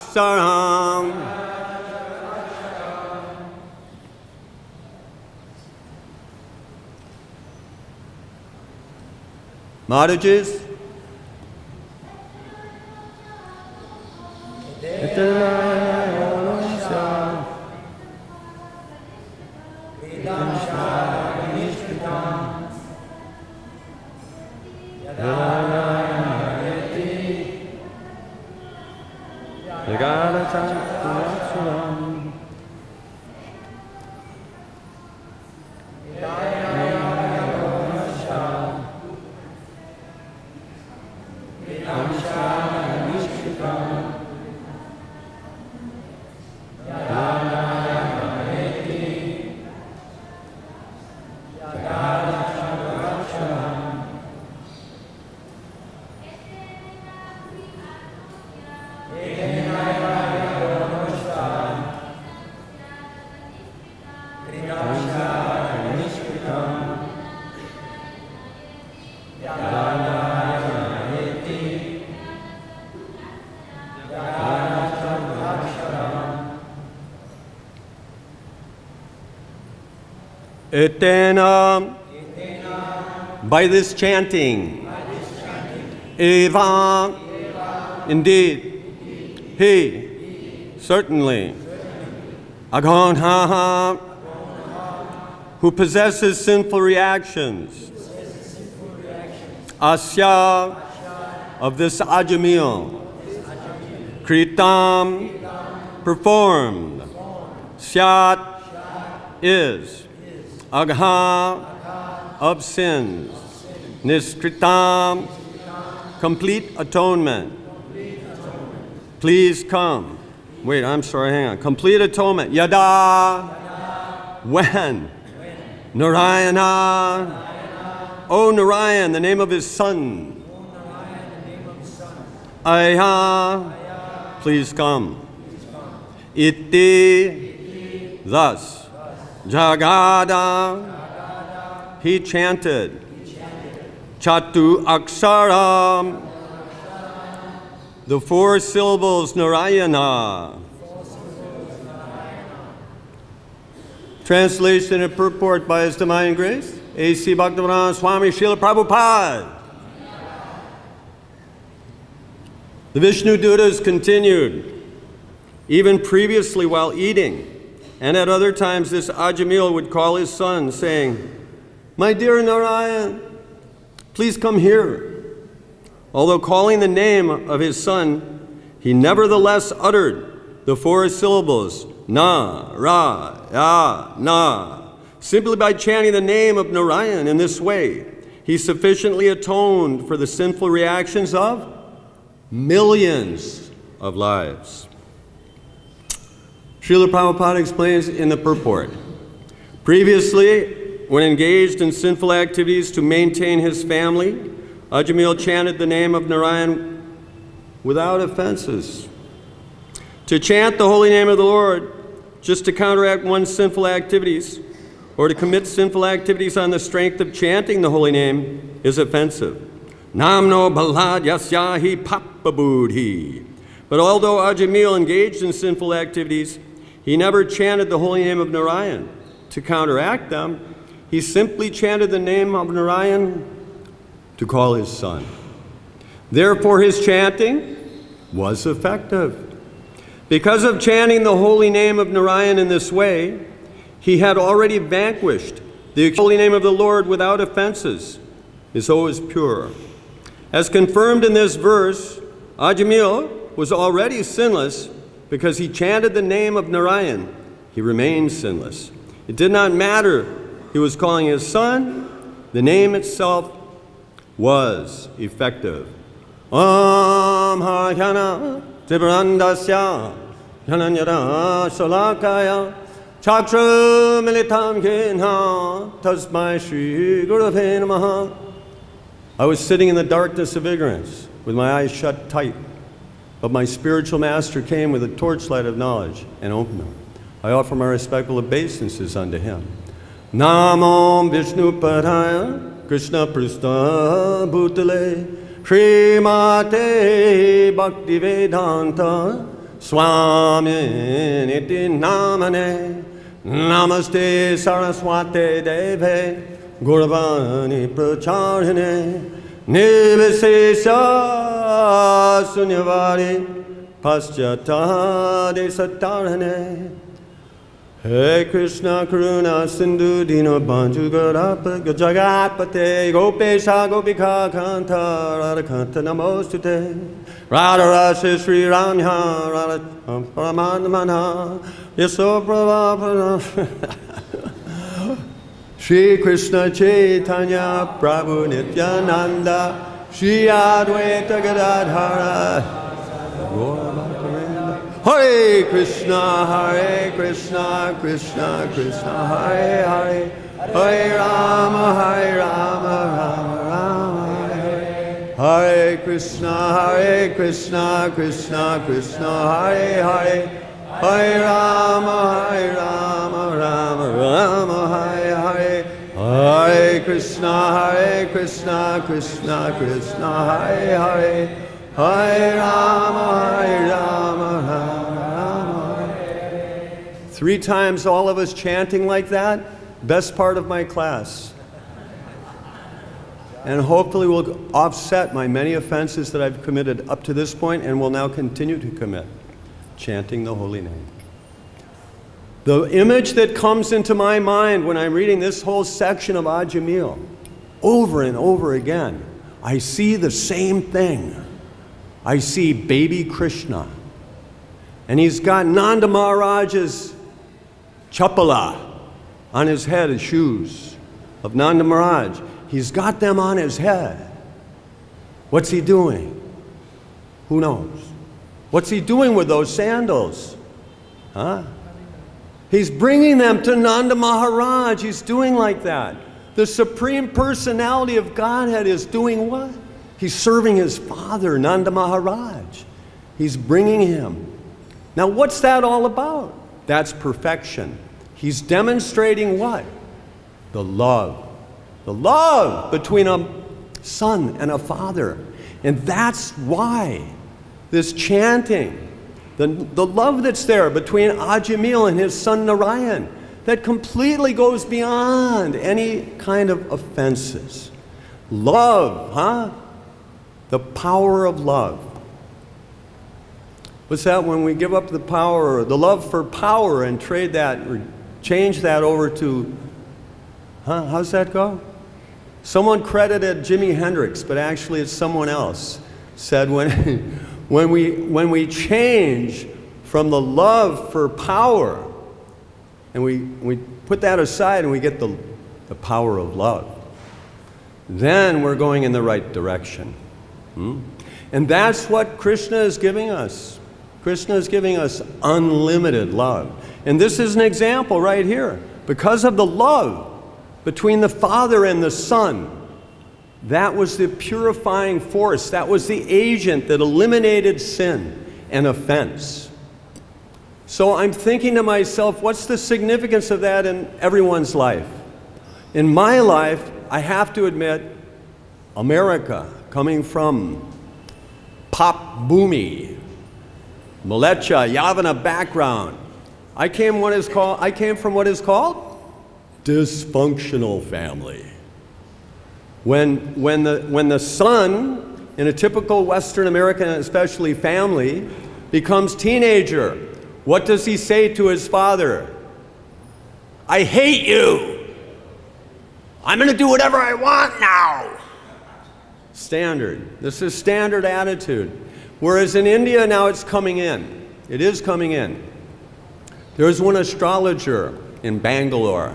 Saram. Mataji's. Etena, by this chanting, Eva, indeed, he, certainly, Agonha, who possesses sinful reactions, Asya, of this Ajamil, Kritam, performed, Syat, is, Agha, of sins, Niskritam, complete atonement. Please come. Wait, I'm sorry, hang on. Complete atonement. Yada, when? Narayana, O Narayan, the name of his son. Aya, please come. Iti, thus. Jagada, he chanted. Chatu Aksaram, the 4 syllables Narayana. Translation and purport by His Divine Grace, A.C. Bhaktivedanta Swami Srila Prabhupada. The Vishnu Dutas continued, even previously while eating, and at other times this Ajamil would call his son, saying, "My dear Narayan, please come here." Although calling the name of his son, he nevertheless uttered the 4 syllables, Na, Ra, Ya, Na. Simply by chanting the name of Narayan in this way, he sufficiently atoned for the sinful reactions of millions of lives. Srila Prabhupada explains in the purport, previously, when engaged in sinful activities to maintain his family, Ajamil chanted the name of Narayan without offenses. To chant the holy name of the Lord just to counteract one's sinful activities or to commit sinful activities on the strength of chanting the holy name is offensive. Namno balad yasyahi papabudhi. But although Ajamil engaged in sinful activities, he never chanted the holy name of Narayan to counteract them. He simply chanted the name of Narayan to call his son. Therefore, his chanting was effective. Because of chanting the holy name of Narayan in this way, he had already vanquished the holy name of the Lord without offenses. His soul is pure. As confirmed in this verse, Ajamil was already sinless because he chanted the name of Narayan. He remained sinless. It did not matter he was calling his son. The name itself was effective. Om Haryana Tibrandasya Jananyara Salakaya Chakra Militam Kena Tasmai Shri Gurave Namaha. I was sitting in the darkness of ignorance with my eyes shut tight. But my spiritual master came with a torchlight of knowledge and opened them. I offer my respectful obeisances unto him. Namo Vishnu Padaya Krishna Pristha Bhutale Srimate Bhaktivedanta Swami Niti Namane Namaste Saraswate Deve Guravani Pracharine Nivesesa Sunyavari Paschata Desatarane. Hey Krishna Karuna Sindhu Dino Banju Garapa Jagatpate Gopesha Gopika Kanta Radha Kanta Namostute Radha Rasa Sri Ramya Radha Paramanamana Yasoprabha Shri Krishna Chaitanya Prabhu Nityananda Shri Advaita Gadadhara Hare Krishna, Krishna Krishna, Hare Hare, Hare Rama, Rama Rama, Hare Krishna, Krishna Krishna, Hare Hare, Hare Rama, Rama Rama, Hare Hare, Hare Krishna, Krishna Krishna, Hare Hare, Hare Rama, Rama Rama. 3 times all of us chanting like that, best part of my class. And hopefully will offset my many offenses that I've committed up to this point and will now continue to commit, chanting the holy name. The image that comes into my mind when I'm reading this whole section of Ajamil, over and over again, I see the same thing. I see baby Krishna, and he's got Nanda Maharaj's chapala on his head, his shoes of Nanda Maharaj. He's got them on his head. What's he doing? Who knows? What's he doing with those sandals? Huh? He's bringing them to Nanda Maharaj. He's doing like that. The Supreme Personality of Godhead is doing what? He's serving his father, Nanda Maharaj. He's bringing him. Now, what's that all about? That's perfection. He's demonstrating what? The love. The love between a son and a father. And that's why this chanting, the love that's there between Ajamil and his son Narayan, that completely goes beyond any kind of offenses. Love, huh? The power of love. What's that? When we give up the power, the love for power, and trade that, or change that over to, how's that go? Someone credited Jimi Hendrix, but actually it's someone else, said when we change from the love for power, and we put that aside and we get the power of love, then we're going in the right direction. And that's what Krishna is giving us. Krishna is giving us unlimited love. And this is an example right here. Because of the love between the Father and the Son, that was the purifying force. That was the agent that eliminated sin and offense. So I'm thinking to myself, what's the significance of that in everyone's life? In my life, I have to admit, America, coming from Pop Boomy, Malecha, Yavana background, I came from what is called dysfunctional family. When the son in a typical Western American, especially family, becomes teenager, what does he say to his father? I hate you. I'm going to do whatever I want now. Standard. This is standard attitude. Whereas in India now it's coming in. It is coming in. There was one astrologer in Bangalore.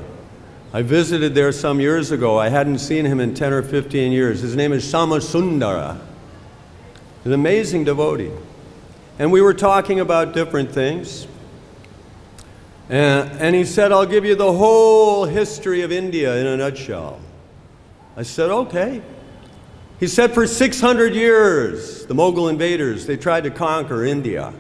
I visited there some years ago. I hadn't seen him in 10 or 15 years. His name is Samasundara. An amazing devotee. And we were talking about different things. And he said, I'll give you the whole history of India in a nutshell. I said, okay. He said for 600 years, the Mughal invaders, they tried to conquer India.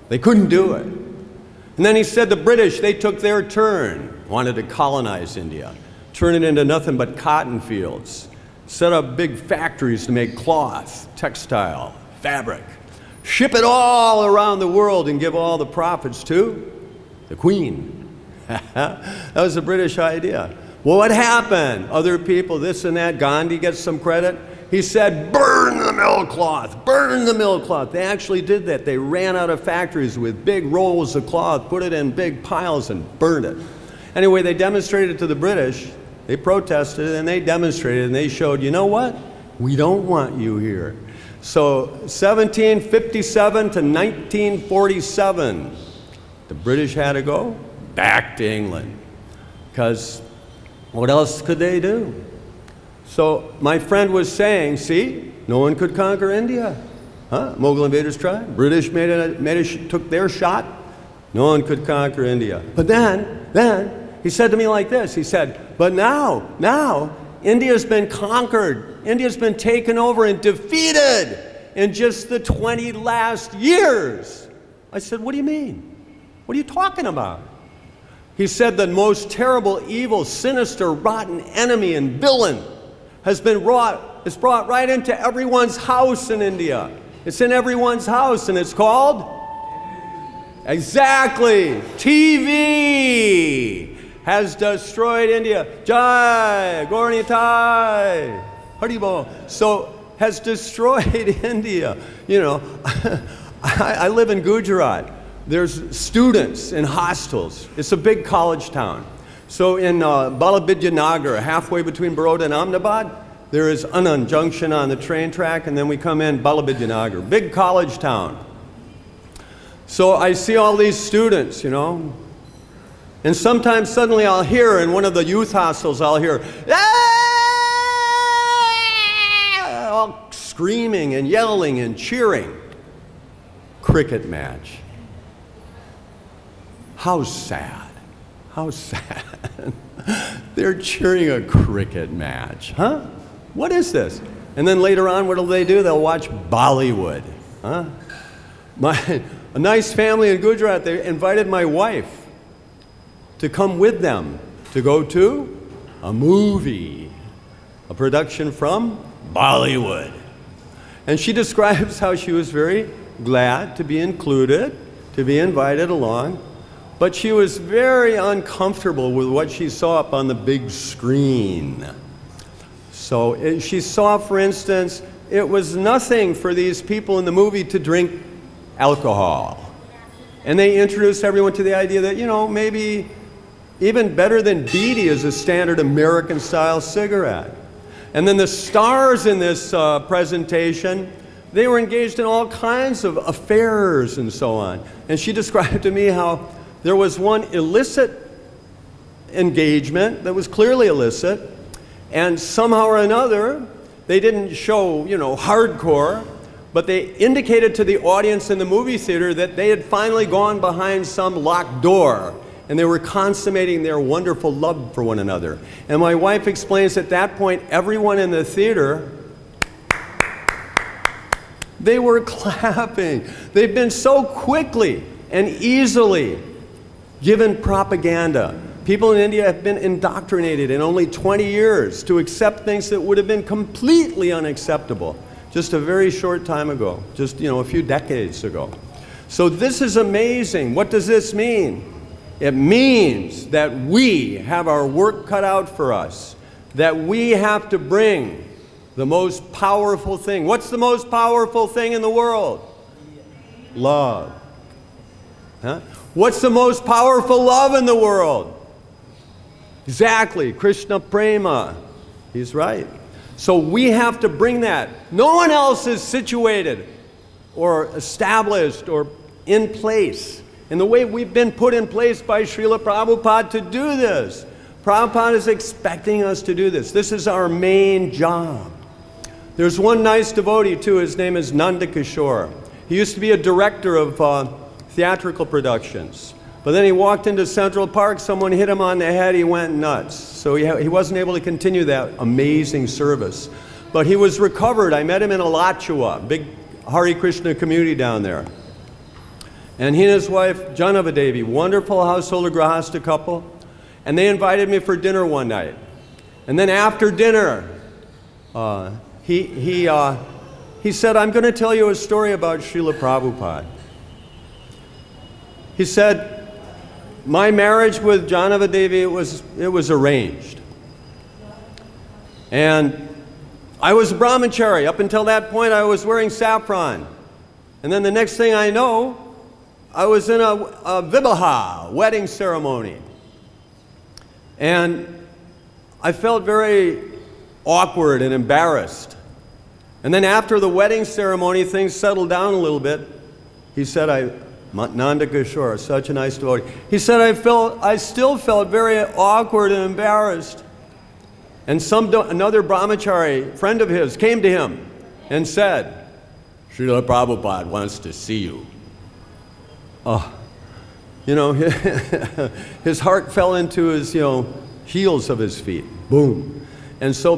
They couldn't do it. And then he said the British, they took their turn, wanted to colonize India, turn it into nothing but cotton fields, set up big factories to make cloth, textile, fabric, ship it all around the world and give all the profits to the Queen. That was a British idea. Well, what happened? Other people, this and that. Gandhi gets some credit. He said, burn the millcloth, burn the millcloth. They actually did that. They ran out of factories with big rolls of cloth, put it in big piles and burned it. Anyway, they demonstrated to the British. They protested and they demonstrated and they showed, you know what? We don't want you here. So 1757 to 1947, the British had to go back to England, because what else could they do? So my friend was saying, see, no one could conquer India. Huh? Mughal invaders tried. British took their shot. No one could conquer India. But then he said to me like this. He said, but now India's been conquered. India's been taken over and defeated in just the 20 last years. I said, what do you mean? What are you talking about? He said the most terrible, evil, sinister, rotten enemy and villain is brought right into everyone's house in India. It's in everyone's house, and it's called? Exactly. TV has destroyed India. Jai, Gornitai, Haribo. So, has destroyed India. You know, I live in Gujarat. There's students in hostels. It's a big college town. So in Balabidya halfway between Baroda and Ahmedabad, there is Anand Junction on the train track, and then we come in Balabidya, big college town. So I see all these students, you know, and sometimes suddenly I'll hear in one of the youth hostels, I'll hear, "Ah!" all screaming and yelling and cheering. Cricket match. How sad. How sad. They're cheering a cricket match. Huh? What is this? And then later on, what do? They'll watch Bollywood. Huh? A nice family in Gujarat, they invited my wife to come with them to go to a movie, a production from Bollywood. And she describes how she was very glad to be included, to be invited along. But she was very uncomfortable with what she saw up on the big screen. So she saw, for instance, it was nothing for these people in the movie to drink alcohol. And they introduced everyone to the idea that, you know, maybe even better than beedi is a standard American-style cigarette. And then the stars in this presentation, they were engaged in all kinds of affairs and so on. And she described to me how there was one illicit engagement that was clearly illicit, and somehow or another, they didn't show, you know, hardcore, but they indicated to the audience in the movie theater that they had finally gone behind some locked door, and they were consummating their wonderful love for one another. And my wife explains at that point, everyone in the theater, they were clapping. They've been so quickly and easily given propaganda. People in India have been indoctrinated in only 20 years to accept things that would have been completely unacceptable just a very short time ago, just, you know, a few decades ago. So this is amazing. What does this mean? It means that we have our work cut out for us, that we have to bring the most powerful thing. What's the most powerful thing in the world? Love. Huh? What's the most powerful love in the world? Exactly, Krishna Prema. He's right. So we have to bring that. No one else is situated or established or in place in the way we've been put in place by Srila Prabhupada to do this. Prabhupada is expecting us to do this. This is our main job. There's one nice devotee too, his name is Nanda Kishore. He used to be a director of theatrical productions. But then he walked into Central Park, someone hit him on the head, he went nuts. So he wasn't able to continue that amazing service. But he was recovered. I met him in Alachua, big Hare Krishna community down there. And he and his wife, Janavadevi, wonderful householder Grahasta couple, and they invited me for dinner one night. And then after dinner, he he said, I'm going to tell you a story about Srila Prabhupada. He said, my marriage with Janavadevi, it was arranged. And I was a brahmachari. Up until that point, I was wearing saffron. And then the next thing I know, I was in a vivaha, wedding ceremony. And I felt very awkward and embarrassed. And then after the wedding ceremony, things settled down a little bit. He said, Nanda Kishore, such a nice devotee. He said, I still felt very awkward and embarrassed. And another brahmachari, friend of his, came to him and said, Srila Prabhupada wants to see you. Oh, his heart fell into his, heels of his feet. Boom. And so,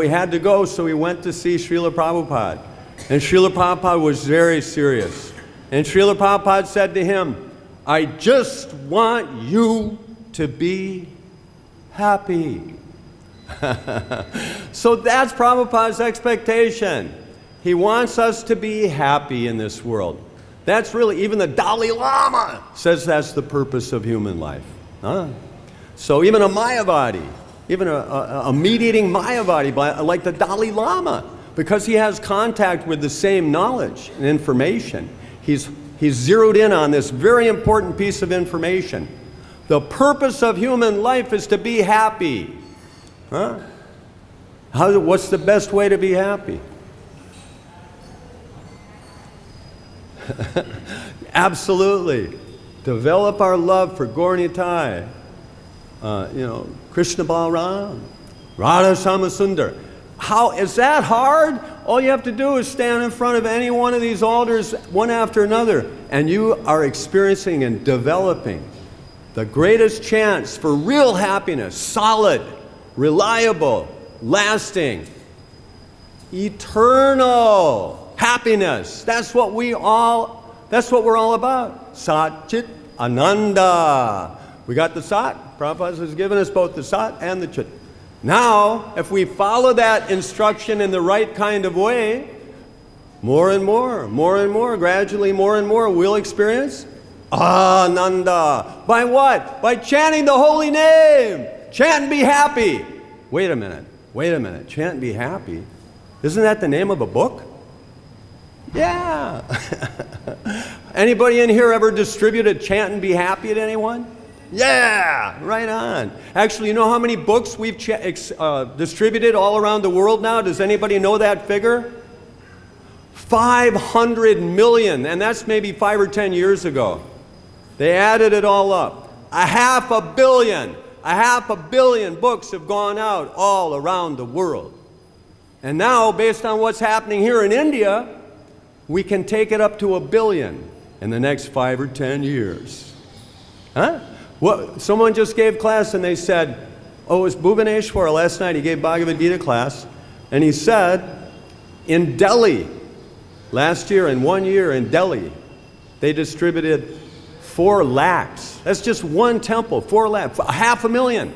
he had to go, so he went to see Srila Prabhupada. And Srila Prabhupada was very serious. And Srila Prabhupada said to him, I just want you to be happy. So that's Prabhupada's expectation. He wants us to be happy in this world. That's really, even the Dalai Lama says that's the purpose of human life. Huh? So even a Mayavadi, even a meat-eating Mayavadi like the Dalai Lama, because he has contact with the same knowledge and information, he's zeroed in on this very important piece of information. The purpose of human life is to be happy. Huh? What's the best way to be happy? Absolutely. Develop our love for Gaur Nitai, Krishna Balaram, Radha Samasundar. How is that hard? All you have to do is stand in front of any one of these altars, one after another, and you are experiencing and developing the greatest chance for real happiness, solid, reliable, lasting, eternal happiness. That's what we're all about. Sat Chit Ananda. We got the Sat. Prabhupada has given us both the Sat and the Chit. Now, if we follow that instruction in the right kind of way, more and more, gradually more and more, we'll experience Ananda. By what? By chanting the holy name. Chant and be happy. Wait a minute. Chant and be happy. Isn't that the name of a book? Yeah. Anybody in here ever distributed Chant and Be Happy to anyone? Yeah, right on. Actually, you know how many books we've distributed all around the world now? Does anybody know that figure? 500 million, and that's maybe 5 or 10 years ago. They added it all up. 500 million books have gone out all around the world. And now, based on what's happening here in India, we can take it up to 1 billion in the next 5 or 10 years. Huh? Someone just gave class and they said, it was Bhubaneswar last night, he gave Bhagavad Gita class, and he said, in Delhi, last year, in 1 year in Delhi, they distributed 4 lakhs. That's just one temple, 4 lakhs, 500,000.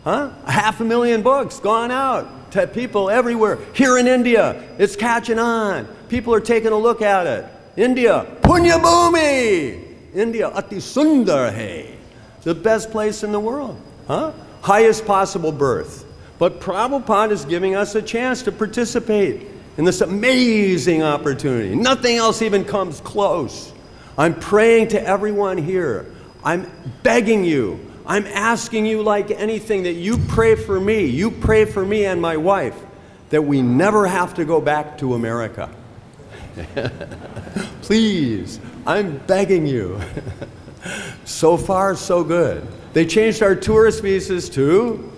Huh? 500,000 books gone out to people everywhere. Here in India, it's catching on. People are taking a look at it. India, Punya Bhumi. India, Ati Sundar Hai. The best place in the world. Huh? Highest possible birth. But Prabhupada is giving us a chance to participate in this amazing opportunity. Nothing else even comes close. I'm praying to everyone here. I'm begging you. I'm asking you like anything that you pray for me. You pray for me and my wife that we never have to go back to America. Please, I'm begging you. So far, so good. They changed our tourist visas to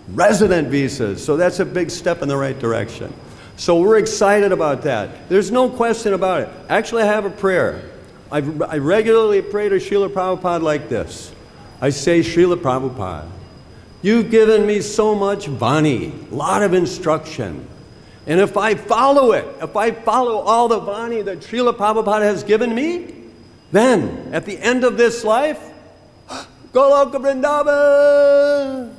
resident visas, so that's a big step in the right direction. So we're excited about that. There's no question about it. Actually, I have a prayer. I regularly pray to Srila Prabhupada like this. I say, Srila Prabhupada, you've given me so much Vani, a lot of instruction. And if I follow it, if I follow all the Vani that Srila Prabhupada has given me, then at the end of this life, Goloka Vrindavan,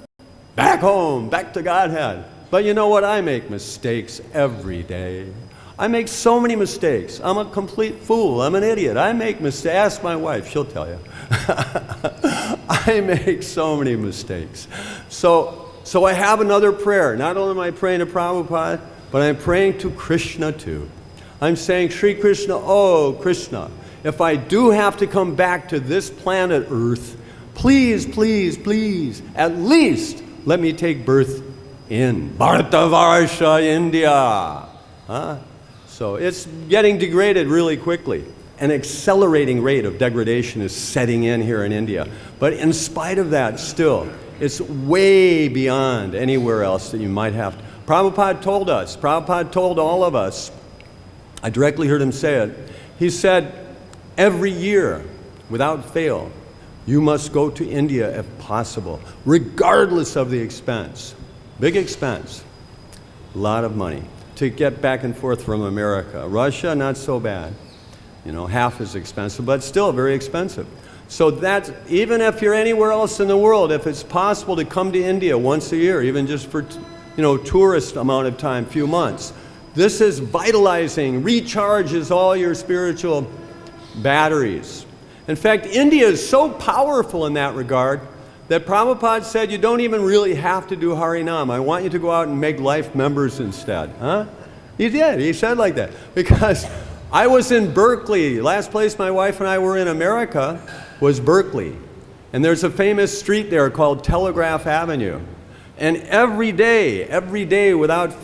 back home, back to Godhead. But you know what? I make mistakes every day. I make so many mistakes. I'm a complete fool. I'm an idiot. I make mistakes. Ask my wife, she'll tell you. I make so many mistakes. So I have another prayer. Not only am I praying to Prabhupada, but I'm praying to Krishna too. I'm saying, Sri Krishna, oh Krishna, if I do have to come back to this planet Earth, please, please, please, at least let me take birth in Bharatavarsha, India. Huh? So it's getting degraded really quickly. An accelerating rate of degradation is setting in here in India. But in spite of that, still, it's way beyond anywhere else that you might have to. Prabhupada told us, Prabhupada told all of us, I directly heard him say it, he said, every year, without fail, you must go to India if possible, regardless of the expense. Big expense, a lot of money to get back and forth from America. Russia, not so bad. You know, half as expensive, but still very expensive. So that's, even if you're anywhere else in the world, if it's possible to come to India once a year, even just for, you know, tourist amount of time, few months, this is vitalizing, recharges all your spiritual batteries. In fact, India is so powerful in that regard that Prabhupada said you don't even really have to do Harinam. I want you to go out and make life members instead. Huh? He did. He said like that. Because I was in Berkeley. Last place my wife and I were in America was Berkeley. And there's a famous street there called Telegraph Avenue. And every day without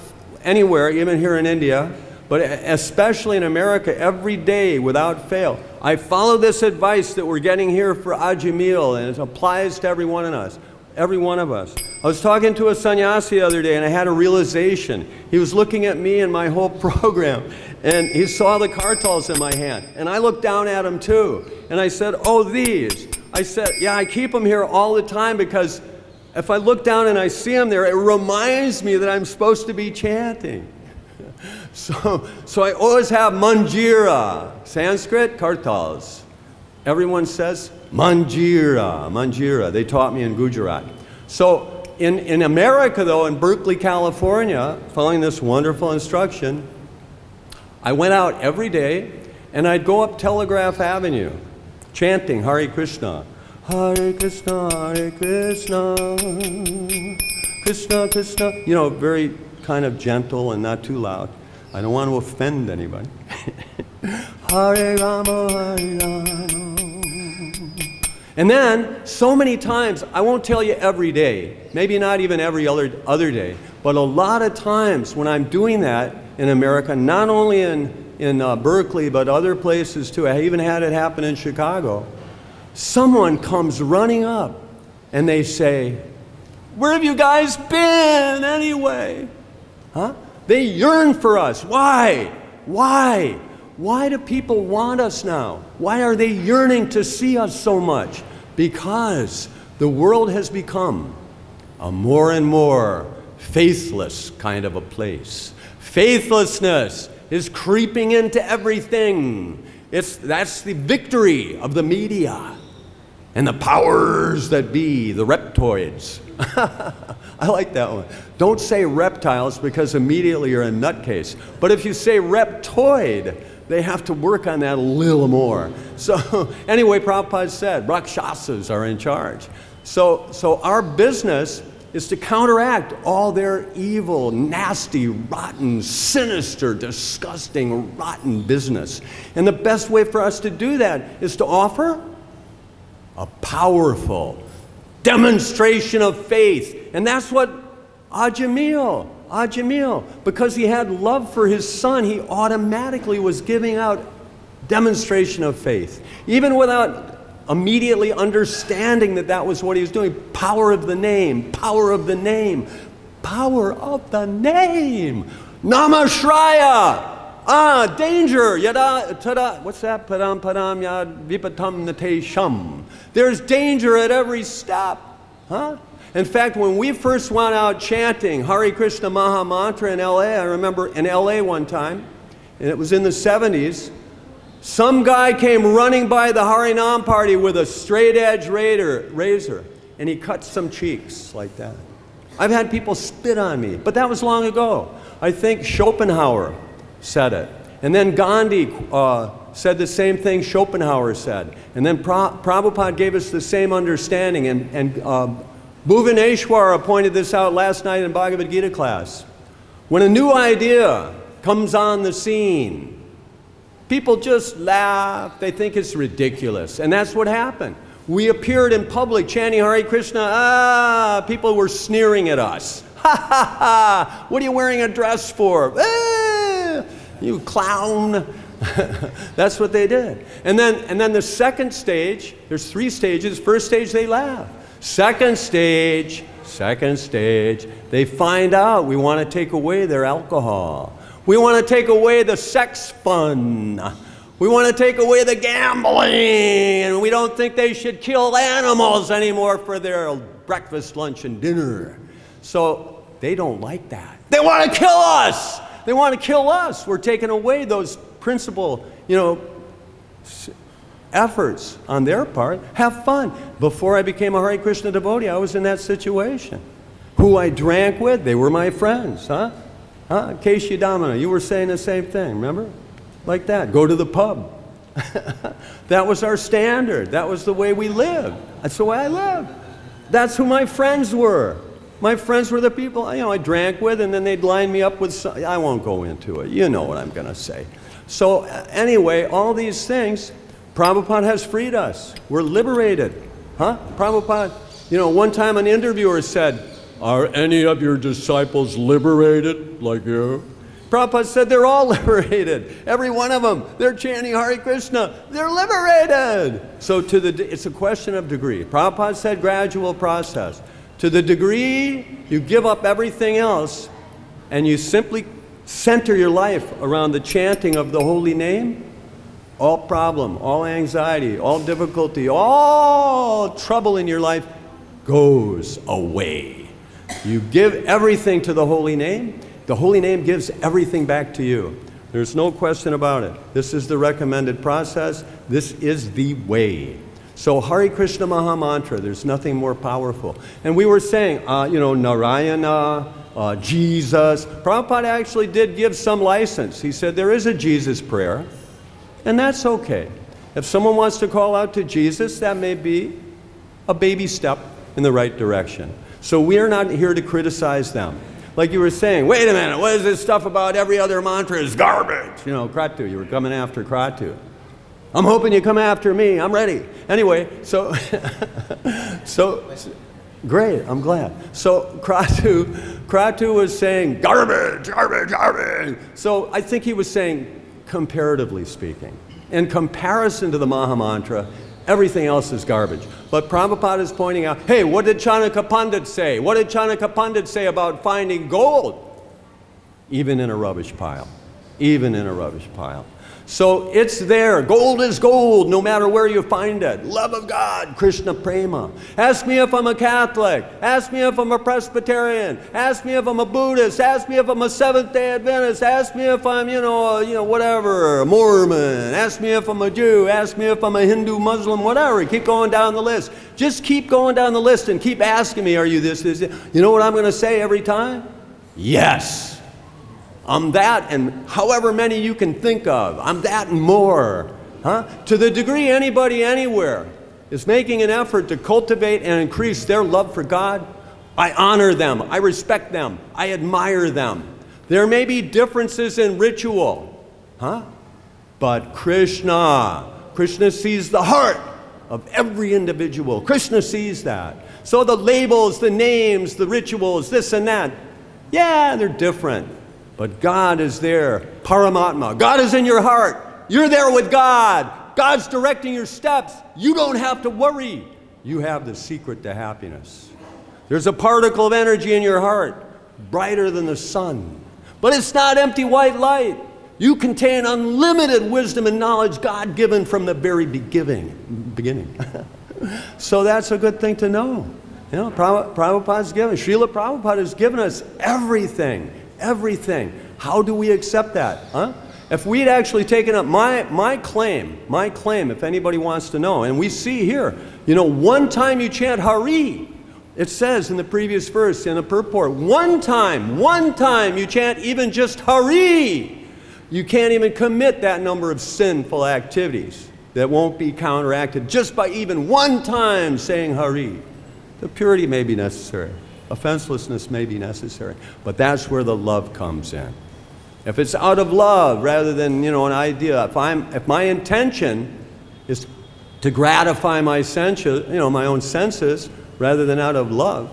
anywhere, even here in India, but especially in America, every day without fail, I follow this advice that we're getting here for Ajamil, and it applies to every one of us. Every one of us. I was talking to a sannyasi the other day, and I had a realization. He was looking at me and my whole program, and he saw the kartals in my hand, and I looked down at him too, and I said, oh, these. I said, yeah, I keep them here all the time because if I look down and I see them there, it reminds me that I'm supposed to be chanting. So I always have manjira, Sanskrit, kartals. Everyone says manjira, manjira. They taught me in Gujarat. So in America, though, in Berkeley, California, following this wonderful instruction, I went out every day and I'd go up Telegraph Avenue, chanting Hare Krishna. Hare Krishna, Hare Krishna, Krishna Krishna. You know, very kind of gentle and not too loud. I don't want to offend anybody. Hare Rama, Hare Rama. And then, so many times, I won't tell you every day, maybe not even every other day, but a lot of times when I'm doing that in America, not only in Berkeley, but other places too. I even had it happen in Chicago. Someone comes running up and they say, where have you guys been anyway? Huh? They yearn for us. Why? Why? Why do people want us now? Why are they yearning to see us so much? Because the world has become a more and more faithless kind of a place. Faithlessness is creeping into everything. That's the victory of the media and the powers that be, the reptoids. I like that one. Don't say reptiles because immediately you're a nutcase. But if you say reptoid, they have to work on that a little more. So anyway, Prabhupada said, Rakshasas are in charge. So our business is to counteract all their evil, nasty, rotten, sinister, disgusting, rotten business. And the best way for us to do that is to offer a powerful demonstration of faith. And that's what Ajamil, because he had love for his son, he automatically was giving out demonstration of faith. Even without immediately understanding that that was what he was doing. Power of the name, power of the name, power of the name. Namashraya. Danger. Yada, tada. What's that? Padam, padam, yad, vipatam, nate, sham. There's danger at every step. Huh? In fact, when we first went out chanting Hare Krishna Maha Mantra in L.A., I remember in L.A. one time, and it was in the 70s, some guy came running by the Harinam party with a straight edge razor, and he cut some cheeks like that. I've had people spit on me, but that was long ago. I think Schopenhauer said it. And then Gandhi said the same thing Schopenhauer said. And then Prabhupada gave us the same understanding. And Bhuvaneshwara pointed this out last night in Bhagavad Gita class. When a new idea comes on the scene, people just laugh. They think it's ridiculous. And that's what happened. We appeared in public chanting Hare Krishna. People were sneering at us. Ha ha ha! What are you wearing a dress for? You clown. That's what they did. And then the second stage, there's 3 stages. First stage, they laugh. Second stage, they find out we want to take away their alcohol. We want to take away the sex fun. We want to take away the gambling. And we don't think they should kill animals anymore for their breakfast, lunch, and dinner. So they don't like that. They want to kill us. They want to kill us. We're taking away those principal, efforts on their part. Have fun. Before I became a Hare Krishna devotee, I was in that situation. Who I drank with, they were my friends, huh? H.G.Sarvapama, Domina, you were saying the same thing, remember? Like that. Go to the pub. That was our standard. That was the way we lived. That's the way I lived. That's who my friends were. My friends were the people, I drank with, and then they'd line me up with I won't go into it. You know what I'm going to say. So anyway, all these things, Prabhupada has freed us. We're liberated. Prabhupada, one time an interviewer said, "Are any of your disciples liberated like you?" Prabhupada said, they're all liberated. Every one of them. They're chanting Hare Krishna. They're liberated. So it's a question of degree. Prabhupada said gradual process. To the degree you give up everything else and you simply center your life around the chanting of the holy name, all problem, all anxiety, all difficulty, all trouble in your life goes away. You give everything to the holy name. The holy name gives everything back to you. There's no question about it. This is the recommended process. This is the way. So Hare Krishna Maha Mantra, there's nothing more powerful. And we were saying, Narayana, Jesus. Prabhupada actually did give some license. He said there is a Jesus prayer, and that's okay. If someone wants to call out to Jesus, that may be a baby step in the right direction. So we are not here to criticize them. Like you were saying, wait a minute, what is this stuff about every other mantra is garbage? Kratu, you were coming after Kratu. I'm hoping you come after me, I'm ready. Anyway, so great, I'm glad. So Kratu was saying, garbage, garbage, garbage. So I think he was saying, comparatively speaking, in comparison to the Maha Mantra, everything else is garbage. But Prabhupada is pointing out, hey, what did Chanakya Pandit say? What did Chanakya Pandit say about finding gold? Even in a rubbish pile. Even in a rubbish pile. So it's there. Gold is gold, no matter where you find it. Love of God, Krishna Prema. Ask me if I'm a Catholic. Ask me if I'm a Presbyterian. Ask me if I'm a Buddhist. Ask me if I'm a Seventh-day Adventist. Ask me if I'm, whatever, a Mormon. Ask me if I'm a Jew. Ask me if I'm a Hindu, Muslim, whatever. Keep going down the list. Just keep going down the list and keep asking me, are you this? You know what I'm going to say every time? Yes. I'm that and however many you can think of. I'm that and more. To the degree anybody anywhere is making an effort to cultivate and increase their love for God, I honor them, I respect them, I admire them. There may be differences in ritual, but Krishna sees the heart of every individual. Krishna sees that. So the labels, the names, the rituals, this and that, yeah, they're different. But God is there, Paramatma. God is in your heart. You're there with God. God's directing your steps. You don't have to worry. You have the secret to happiness. There's a particle of energy in your heart, brighter than the sun. But it's not empty white light. You contain unlimited wisdom and knowledge God given from the very beginning. So that's a good thing to know. Prabhupada's given, Srila Prabhupada has given us everything. Everything. How do we accept that? If we'd actually taken up my claim, if anybody wants to know, and we see here, one time you chant Hari, it says in the previous verse in the purport, one time you chant even just Hari, You can't even commit that number of sinful activities that won't be counteracted just by even one time saying Hari. The purity may be necessary. Offenselessness may be necessary. But that's where the love comes in. If it's out of love rather than, an idea, if my intention is to gratify my senses, my own senses, rather than out of love,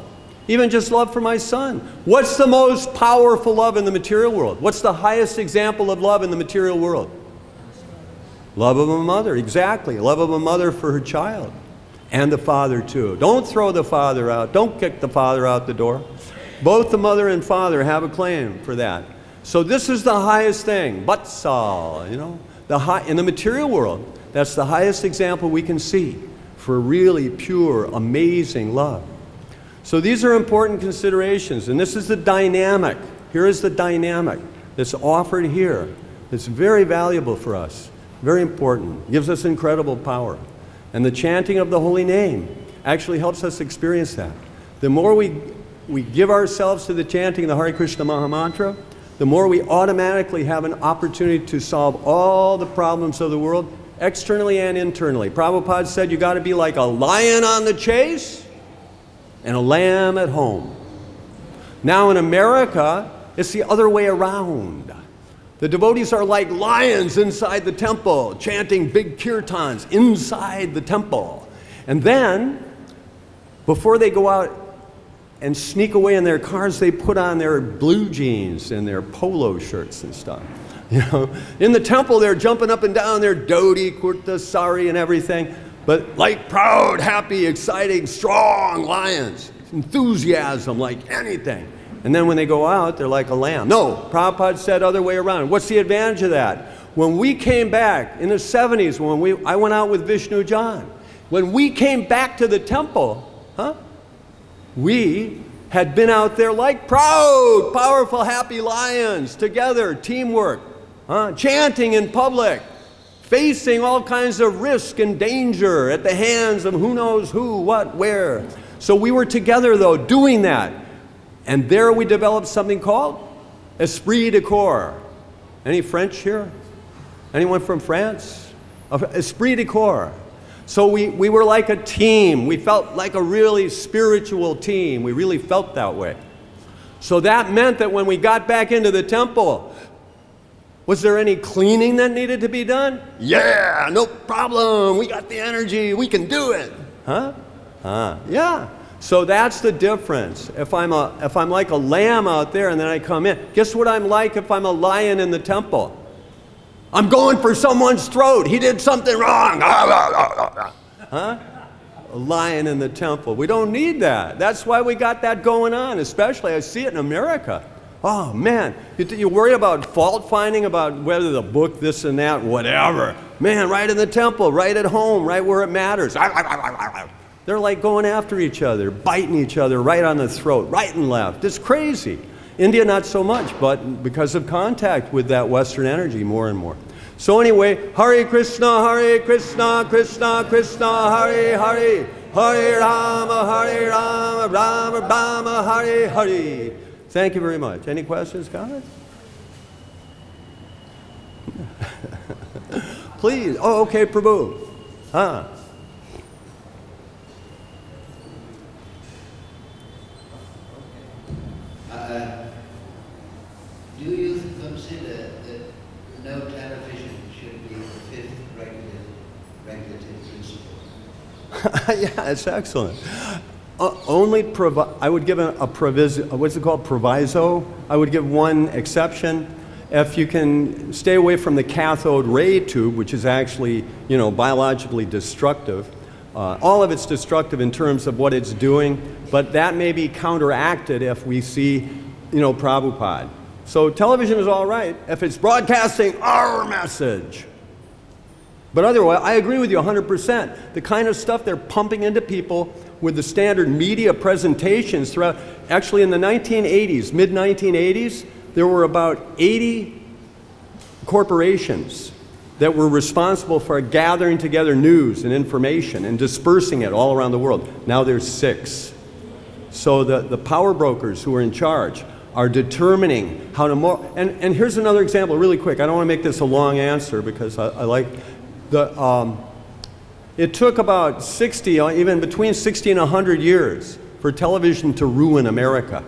even just love for my son. What's the most powerful love in the material world? What's the highest example of love in the material world? Love of a mother, exactly. Love of a mother for her child. And the father too. Don't throw the father out. Don't kick the father out the door. Both the mother and father have a claim for that. So this is the highest thing. Batsal, in the material world, that's the highest example we can see for really pure, amazing love. So these are important considerations, and this is the dynamic. Here is the dynamic that's offered here. It's very valuable for us, very important. It gives us incredible power. And the chanting of the holy name actually helps us experience that. The more we give ourselves to the chanting of the Hare Krishna Mahamantra, the more we automatically have an opportunity to solve all the problems of the world, externally and internally. Prabhupada said you got to be like a lion on the chase and a lamb at home. Now in America, it's the other way around. The devotees are like lions inside the temple, chanting big kirtans inside the temple. And then, before they go out and sneak away in their cars, they put on their blue jeans and their polo shirts and stuff. In the temple, they're jumping up and down, their dhoti, kurta, sari, and everything. But like proud, happy, exciting, strong lions, enthusiasm like anything. And then when they go out, they're like a lamb. No, Prabhupada said other way around. What's the advantage of that? When we came back in the 70s, I went out with Vishnu John. When we came back to the temple, we had been out there like proud, powerful, happy lions, together, teamwork, chanting in public, facing all kinds of risk and danger at the hands of who knows who, what, where. So we were together, though, doing that. And there we developed something called esprit de corps. Any French here? Anyone from France? Esprit de corps. So we were like a team. We felt like a really spiritual team. We really felt that way. So that meant that when we got back into the temple, was there any cleaning that needed to be done? Yeah, no problem. We got the energy. We can do it. Yeah. So that's the difference. If I'm like a lamb out there and then I come in, guess what I'm like if I'm a lion in the temple? I'm going for someone's throat. He did something wrong. A lion in the temple. We don't need that. That's why we got that going on, especially I see it in America. Oh man, you worry about fault finding, about whether the book, this and that, whatever. Man, right in the temple, right at home, right where it matters. They're like going after each other, biting each other right on the throat, right and left. It's crazy. India, not so much, but because of contact with that Western energy more and more. So anyway, Hare Krishna, Krishna Krishna, Hare Hare, Hare Rama, Rama Rama, Hare Hare. Thank you very much. Any questions, comments? Please. Oh, okay, Prabhu. Do you consider that no television should be the fifth regulative principle? Yeah, it's excellent. I would give a proviso. What's it called? Proviso. I would give one exception. If you can stay away from the cathode ray tube, which is actually, biologically destructive. All of it's destructive in terms of what it's doing, but that may be counteracted if we see, Prabhupada. So television is all right if it's broadcasting our message. But otherwise, I agree with you 100%. The kind of stuff they're pumping into people with the standard media presentations throughout, actually in the 1980s, mid-1980s, there were about 80 corporations that were responsible for gathering together news and information and dispersing it all around the world. Now there's 6. So the power brokers who are in charge are determining how to more. And here's another example, really quick. I don't want to make this a long answer because I like the. It took about 60, even between 60 and 100 years for television to ruin America.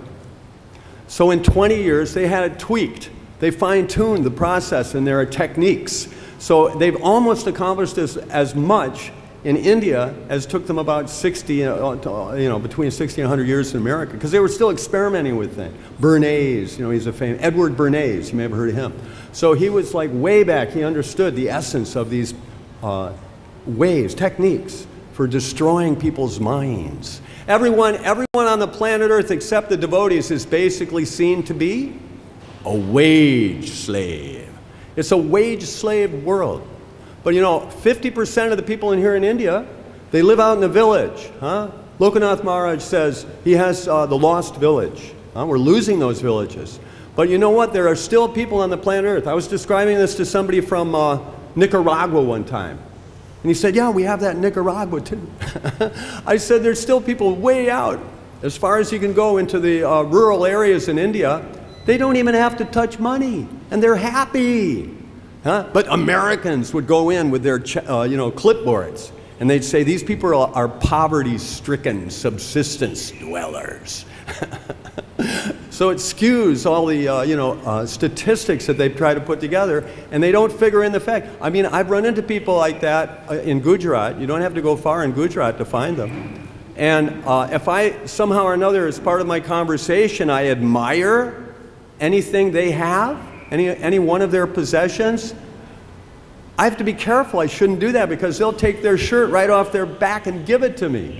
So in 20 years, they had it tweaked. They fine-tuned the process and their techniques. So they've almost accomplished this as much in India as took them about 60, between 60 and 100 years in America, because they were still experimenting with things. Bernays, he's a famous, Edward Bernays, you may have heard of him. So he was like way back, he understood the essence of these ways, techniques for destroying people's minds. Everyone on the planet Earth except the devotees is basically seen to be a wage slave. It's a wage slave world. But 50% of the people in here in India, they live out in the village. Lokanath Maharaj says he has the lost village. We're losing those villages. But you know what? There are still people on the planet Earth. I was describing this to somebody from Nicaragua one time. And he said, yeah, we have that in Nicaragua too. I said, there's still people way out. As far as you can go into the rural areas in India, they don't even have to touch money. And they're happy. But Americans would go in with their clipboards, and they'd say, these people are poverty-stricken subsistence dwellers. So it skews all the statistics that they try to put together, and they don't figure in the fact. I mean, I've run into people like that in Gujarat. You don't have to go far in Gujarat to find them. And if I somehow or another, as part of my conversation, I admire anything they have, any one of their possessions, I have to be careful. I shouldn't do that because they'll take their shirt right off their back and give it to me.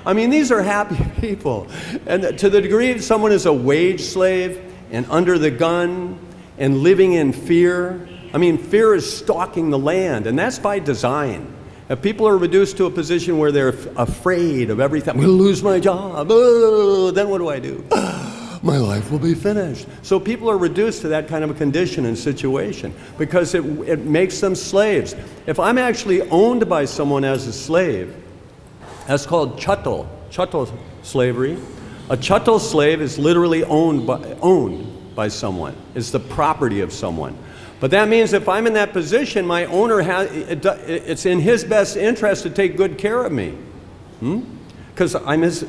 I mean, these are happy people. And to the degree that someone is a wage slave and under the gun and living in fear, I mean, fear is stalking the land, and that's by design. If people are reduced to a position where they're afraid of everything, I'm going to lose my job, then what do I do? My life will be finished. So people are reduced to that kind of a condition and situation because it makes them slaves. If I'm actually owned by someone as a slave, that's called chattel slavery. A chattel slave is literally owned by someone. It's the property of someone. But that means if I'm in that position, my owner it's in his best interest to take good care of me. Because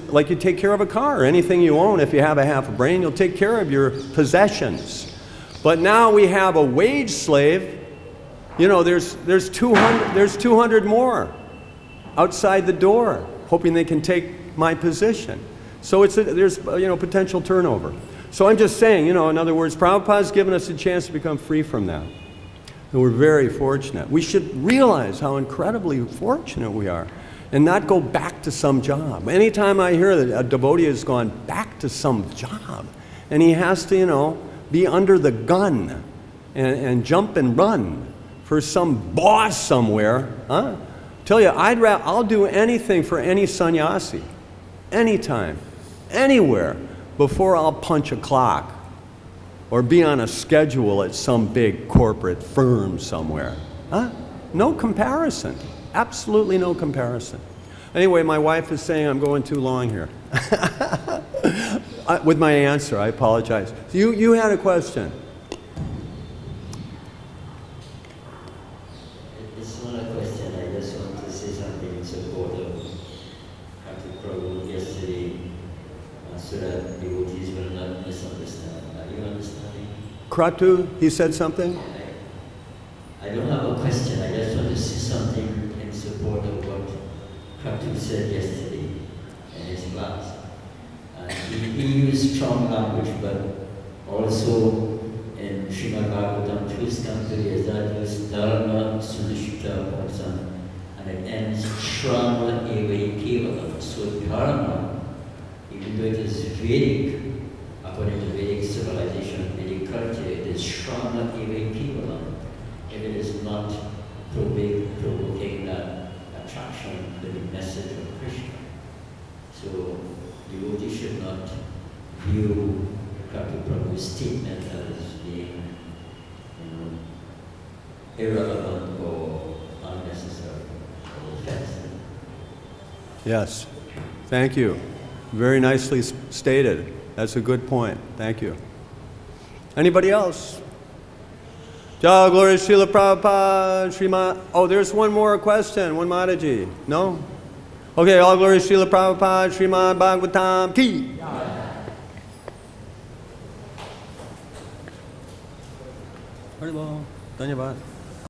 like you take care of a car or anything you own. If you have a half a brain, you'll take care of your possessions. But now we have a wage slave. There's 200 more outside the door, hoping they can take my position. So there's potential turnover. So I'm just saying, in other words, Prabhupada's given us a chance to become free from that. And we're very fortunate. We should realize how incredibly fortunate we are and not go back to some job. Anytime I hear that a devotee has gone back to some job and he has to, be under the gun and jump and run for some boss somewhere, tell you, I'll do anything for any sannyasi, anytime, anywhere, before I'll punch a clock or be on a schedule at some big corporate firm somewhere. No comparison. Absolutely no comparison. Anyway, my wife is saying I'm going too long here. With my answer, I apologize. You had a question. It's not a question. I just want to say something in support of Dr. Prabhu yesterday, so that devotees will not misunderstand. Are you understanding? Kratu, he said something? I don't have a question. I just want to say something in support of what Kratu said yesterday in his class. He used strong language, but also in Srimad Bhagavatam, please come to the Azadus Dharma Sudhishita Parsam, and it ends Shrama Eva Kevalam. So Dharma, even though it is Vedic, according to Vedic civilization, Vedic culture, it is Shrama Eva Kevalam. If it is not provoking that attraction to the message of Krishna. So devotee should not view Dr. Prabhu's statement as being irrelevant or unnecessary or offensive. Yes. Thank you. Very nicely stated. That's a good point. Thank you. Anybody else? Jai Glory Srila Prabhupada, Srimad. Oh, there's one more question. One Mataji. No? Okay, all glory Srila Prabhupada, Srimad Bhagavatam Ki. Haribol. Dhanyavad.